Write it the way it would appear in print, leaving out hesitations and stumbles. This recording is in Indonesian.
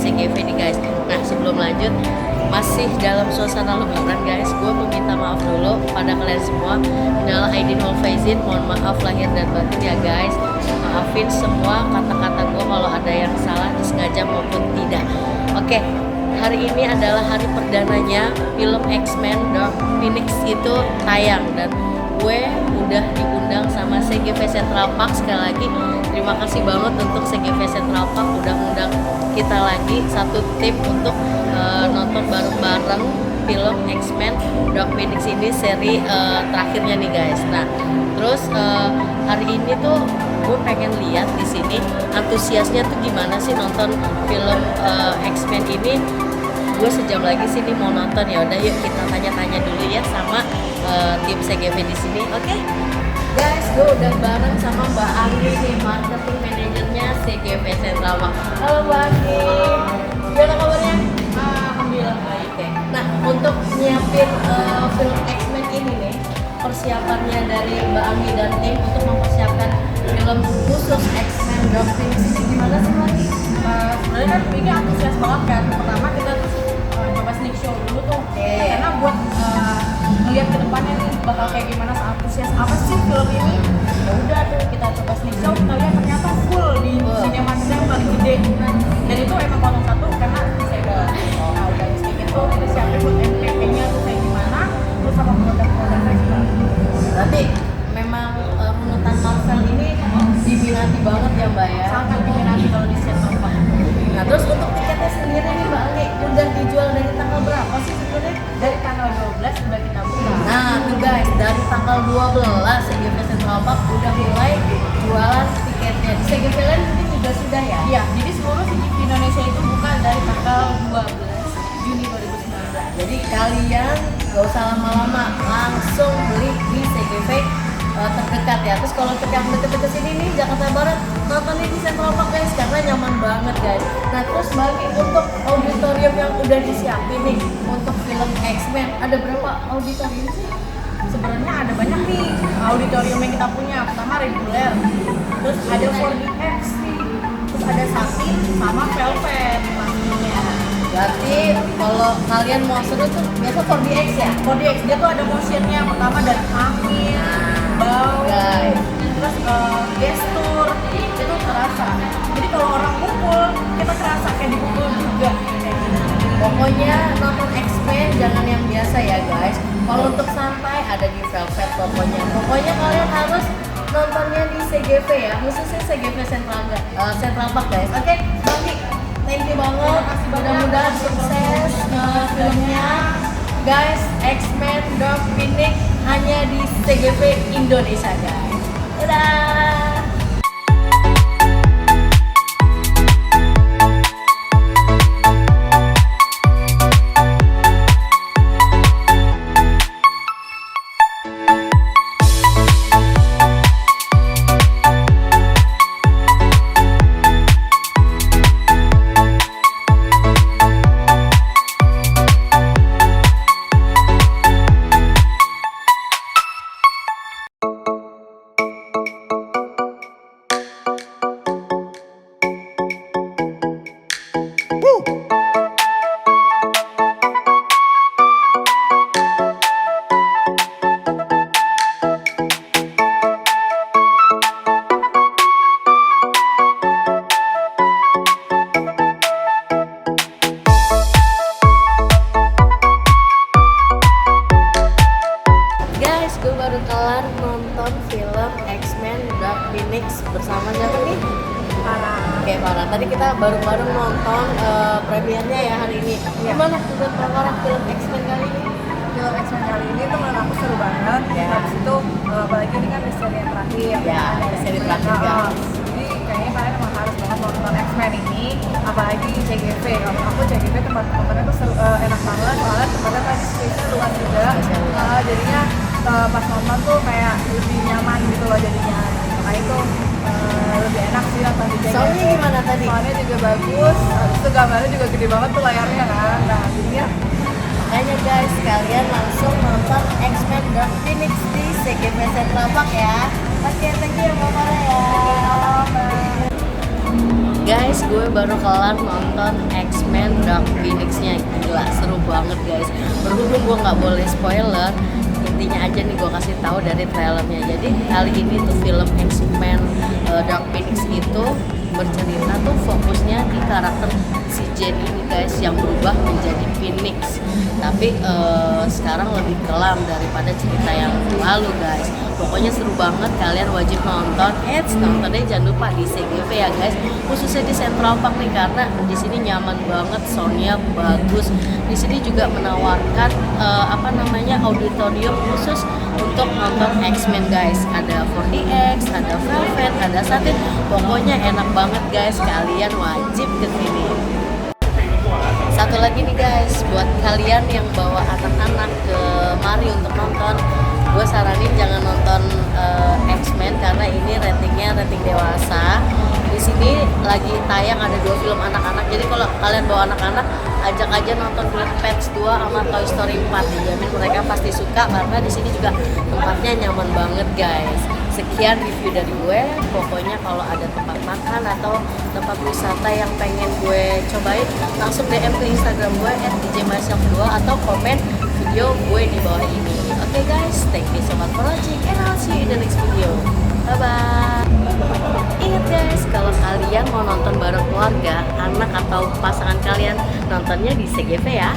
CGV nih guys. Nah sebelum lanjut, masih dalam suasana lebaran guys, gue meminta maaf dulu pada kalian semua. Minal aidin wal faizin, mohon maaf lahir dan batin ya guys. Maafin semua kata-kata gue kalau ada yang salah disengaja maupun tidak. Oke, hari ini adalah hari perdananya film X-Men Dark Phoenix itu tayang, dan gue udah diundang sama CGV Central Park. Sekali lagi terima kasih banget untuk CGV Central Park udah ngundang kita lagi satu tim untuk nonton bareng-bareng film X-Men Dark Phoenix ini, seri terakhirnya nih guys. Nah terus hari ini tuh gue pengen lihat di sini antusiasnya tuh gimana sih nonton film X-Men ini. Gue sejam lagi sini mau nonton, ya udah yuk kita tanya-tanya dulu ya sama tim CGV di sini. Oke? Guys, gue udah bareng sama Mbak Anggi nih, marketing manajernya CGV Central Park. Halo Mbak Anggi, gimana kabarnya? Alhamdulillah baik deh. Nah, untuk nyiapin film X-Men ini nih, persiapannya dari Mbak Anggi dan tim untuk mempersiapkan film khusus X-Men Dark Phoenix ini gimana sih lagi? Sebenarnya kan Bigi antusias banget kan. Pertama kita tuh coba sneak show dulu tuh, karena buat ngeliat ke depannya nih bakal kayak gimana, antusias apa sih film ini. Ya udah tuh kita coba sneak show, kita lihat ternyata full di sinema kita yang paling gede, dan itu emang kolom satu karena disable. Nah udah kayak gitu kita siapin buat MPP-nya tuh kayak gimana, terus sama produk-produknya juga. Berarti memang runutan Marvel ini diminati banget ya Mbak ya? Sangat diminati kalau di Central Park. Nah terus untuk tiketnya sendiri nih Mbak Anggi udah dijual dari tanggal berapa sih sebenarnya? Dari tanggal 12 udah kita buka. Nah tuh guys, dari tanggal 12 CGV Central Park udah mulai jualan tiketnya. Di CGV lain mungkin juga sudah ya? Iya, jadi seluruh CGV Indonesia itu buka dari tanggal 12 Juni 2019. Jadi kalian gak usah lama-lama, langsung beli di CGV terdekat ya. Terus kalau untuk yang deket-deket sini nih, Jakarta Barat, nontonnya di Central Park guys, karena nyaman banget guys. Nah terus bagi untuk auditorium yang udah disiapin nih untuk film X-Men, ada berapa auditorium sih? Sebenarnya ada banyak nih auditorium yang kita punya. Pertama reguler, terus ada 4DX nih, terus ada Satin sama Velvet pastinya. Berarti kalau kalian mau seru tuh biasa 4DX ya? 4DX dia tuh ada motionnya, pertama dari angin, bau, Guys, terus gestur itu terasa. Jadi kalau orang pukul kita terasa kayak dipukul juga. pokoknya nonton X-Men jangan yang biasa ya guys. Kalau untuk santai ada di Velvet pokoknya. Pokoknya kalian harus nontonnya di CGV ya, khususnya CGV Central Park guys. Oke, Bang, thank you banget. Mudah-mudahan sukses filmnya. Guys, X-Men Dark Phoenix hanya di CGV Indonesia guys. Dadah. Gue baru kelar nonton film X-Men Dark Phoenix bersama siapa nih? Parah. Oke, Farah. Tadi kita bareng-bareng nonton premiernya ya hari ini. Gimana menurut Farah film X-Men kali ini? Film X-Men kali ini tuh menurut aku seru banget. Ya. Habis itu apalagi ini kan di seri yang terakhir. Ya, di seri terakhir, guys. Jadi kayaknya kalian emang harus banget nonton X-Men ini, apalagi di CGV. Kalau aku CGV tempat-tempatnya tuh enak banget, soalnya tempatnya tadi space-nya luas juga. Jadinya pas nonton tuh kayak lebih nyaman gitu loh jadinya. Makanya itu lebih enak sih nonton di CGV. Soalnya gimana tadi? Soalnya juga bagus, habis itu gambarnya juga gede banget tuh layarnya kan. Nah jadinya Makanya guys, kalian langsung nonton X-Men Dark Phoenix di CGV Central Park ya. Oke, thank you ya Mbak Farah ya. Bye. Guys, gue baru kelar nonton X-Men Dark Phoenix-nya. Gila, seru banget guys. Berhubung gue nggak boleh spoiler, intinya aja nih gue kasih tahu dari trailernya. Jadi kali ini tuh film X-Men Dark Phoenix itu bercerita tuh fokusnya di karakter si Jane ini guys, yang berubah menjadi Phoenix. Tapi sekarang lebih kelam daripada cerita yang lalu guys. Pokoknya seru banget, kalian wajib nonton. Nontonnya jangan lupa di CGV ya guys, khususnya di Central Park nih, karena di sini nyaman banget, soundnya bagus. Di sini juga menawarkan auditorium khusus untuk nonton X-Men guys. Ada 4DX, ada Velvet, ada Satin. Pokoknya enak banget guys, kalian wajib ke sini. Satu lagi nih guys, buat kalian yang bawa anak-anak ke mari untuk nonton, gue saranin jangan nonton X-Men karena ini ratingnya rating dewasa. Di sini lagi tayang ada 2 film anak-anak, jadi kalau kalian bawa anak-anak, ajak aja nonton film Pets 2 sama Toy Story 4. Dijamin mereka pasti suka karena di sini juga tempatnya nyaman banget guys. Sekian review dari gue. Pokoknya kalau ada tempat makan atau tempat wisata yang pengen gue cobain, langsung DM ke Instagram gue @djmyself2 atau komen video gue di bawah ini. Oke guys, thank you so much for watching and I'll see you in the next video. Bye bye. Ingat guys, kalau kalian mau nonton bareng keluarga, anak atau pasangan kalian, nontonnya di CGV ya.